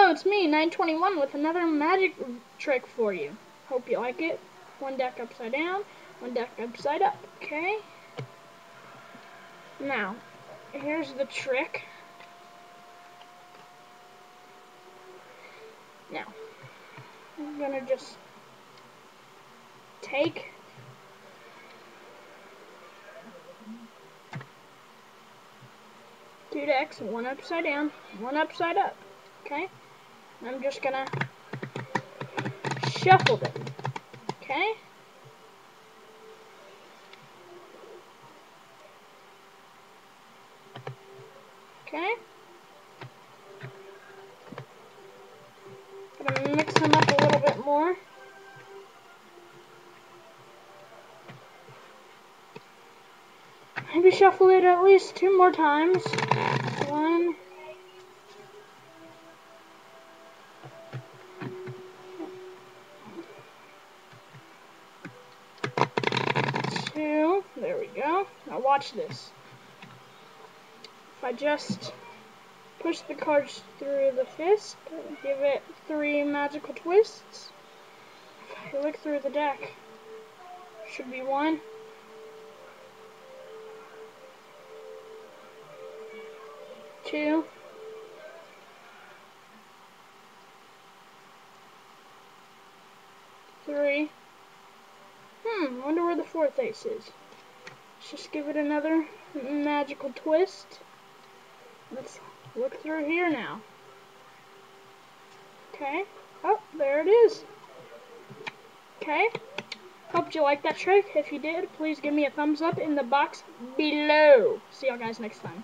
Hello, it's me, 921, with another magic trick for you. Hope you like it. One deck upside down, one deck upside up, okay? Now, here's the trick. Now, I'm gonna just take two decks, one upside down, one upside up, okay? And I'm just gonna shuffle them, okay? Okay? Gonna mix them up a little bit more. Maybe shuffle it at least 2 more times. 1, 2, there we go. Now watch this. If I just push the cards through the fist, give it 3 magical twists. If I look through the deck, should be 1, 2, 3. Wonder where the 4th ace is. Let's just give it another magical twist. Let's look through here now. Okay. Oh, there it is. Okay. Hope you liked that trick. If you did, please give me a thumbs up in the box below. See y'all guys next time.